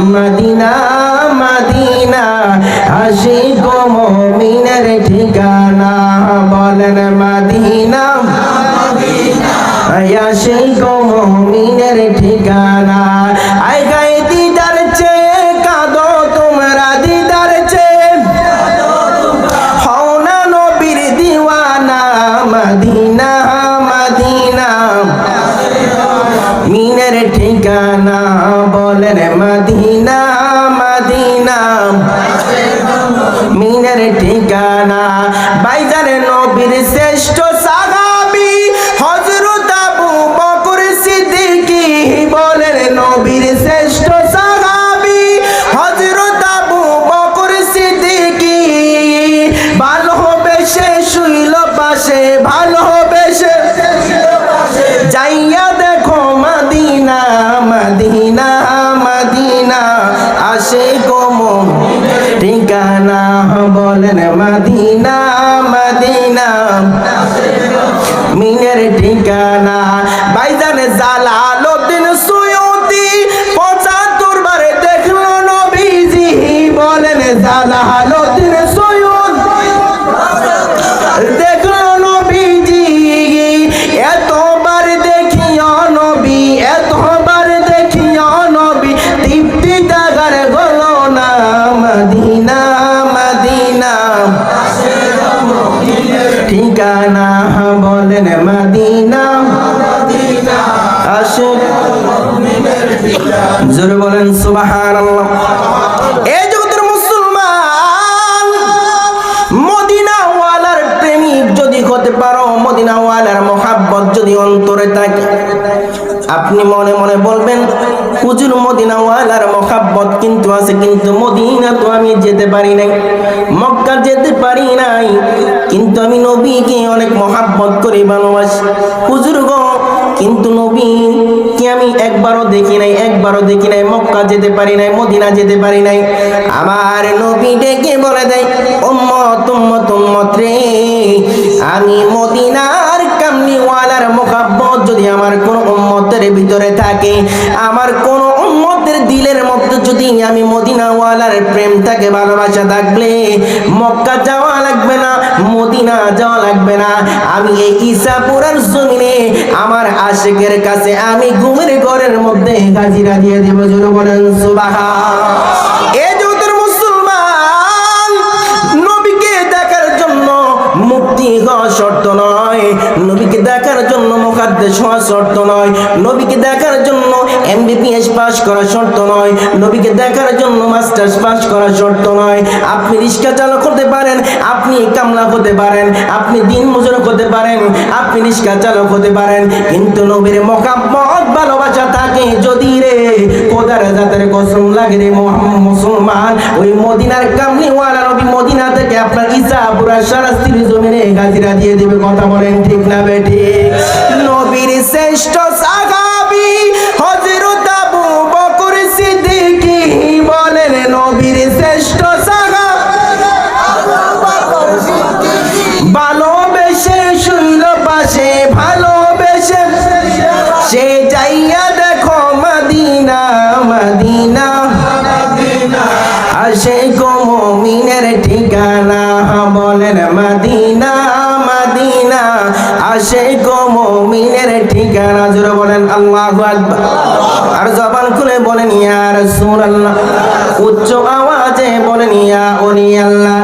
Medina Medina Ashiq মুমিনের ঠিকানা বলেন মদিনা মদিনা আশিক মুমিনের ঠিকানা আই গায়ে দিদার চেয়ে কাঁদো তোমরা দিদার চেয়ে হও না নবীর দিওয়ানা মদিনা মদিনা মিনের ঠিকানা বলেন মদিনা মদিনা মিনের ঠিকানা বাইজারে নবীর শ্রেষ্ঠ সাহাবী হযরত আবু বকর সিদ্দিকী বলেন নবীর শ্রেষ্ঠ সাহাবী হযরত আবু বকর সিদ্দিকী ভালোবেসে শুইল পাশে ভালোবেসে যাইয়া দেখো মদিনা মদিনা মদিনা আশিক মুমিনের ঠিকানা বলেন মদিনা মদিনা মিনের ঠিকানা ভাইজান জালালউদ্দিন সুয়ুতি ৭৫ বারে দেখলো নবীজি বলেন জালালউদ্দিন সুয়ুতি দেখলো নবীজি এতবার দেখিও নবী এতবার দেখিও নবী তৃপ্তি দাগার হলো না মদিনা মদিনা ঠিকানা বলেন মদিনা মদিনা আশিক মুমিনের ঠিকানা জোরে বলেন সুবহানাল্লাহ এই জগতের মুসলমান মদিনাওয়ালার প্রেমিক যদি হতে পারো মদিনাওয়ালার মহব্বত যদি অন্তরে থাকে আপনি মনে মনে বলবেন হুজুর মদিনাওয়ালার মহব্বত কিন্তু আছে কিন্তু মদিনা তো আমি যেতে পারি নাই মক্কা যেতে পারি নাই কিন্তু আমি নবীকে অনেক মহব্বত করি ভালোবাসি হুজুর গো কিন্তু নবী কি আমি একবারও দেখি নাই মক্কা যেতে পারি নাই মদিনা যেতে পারি নাই আমার নবী ডেকে বলে দেয় উম্মত উম্মত উম্মত রে আমি মদিনার কামলিওয়ালার মহব্বত যদি আমার কোন উম্মতের ভিতরে থাকে আমার কোন উম্মতের দিলের মধ্যে যদি আমি মদিনাওয়ালার প্রেম থাকে ভালোবাসা থাকলে মক্কা যাওয়া লাগবে না মদিনা যাওয়া লাগবে না আমি এই ঈসাপুরের জমিনে আমার আশিকের কাছে আমি ঘুমের ঘরের মধ্যে হাজিরা দিয়ে দেব জোরে বলেন সুবহান এই জগতের মুসলমান নবীকে দেখার জন্য মুক্তি হওয়া শর্ত নয় নবীকে দেখার জন্য মুকাদ্দাস হওয়া শর্ত নয় নবীকে দেখার জন্য এমবিবিএস পাস করা শর্ত নয় নবীকে দেখার জন্য মাস্টার্স পাস করা শর্ত নয় আপনি রিক্সা চালক হতে পারেন আপনি কামলা হতে পারেন আপনি দিন মজুর হতে পারেন আপনি রিক্সা চালক হতে পারেন কিন্তু নবীর মহব্বত ভালোবাসা থাকে যদি রে খোদার জাতের কসম লাগে রে মুসলমান ওই মদিনার কামলিওয়ালা নবী মদিনা থেকে আপনার ঈসাপুরা শাস্তির জমিনে হাজিরা দিয়ে দেবে কথা বলেন ঠিক না বেঠিক নবীর শ্রেষ্ঠ সাহাবী হযরত আবু বকর সিদ্দিকী বলেন নবীর শ্রেষ্ঠ সাহাবী ভালোবেসে শুইল পাশে ভালোবেসে সে যাইয়া দেখো মদিনা মদিনা আশিক মুমিনের ঠিকানা বলেন মদিনা মদিনা আশিক মুমিনের ঠিকানা জোরে বলেন আল্লাহু আকবার আর জবান খুলে বলেন ইয়া রাসূলুল্লাহ উচ্চ আওয়াজে বলেন ইয়া ওলি আল্লাহ।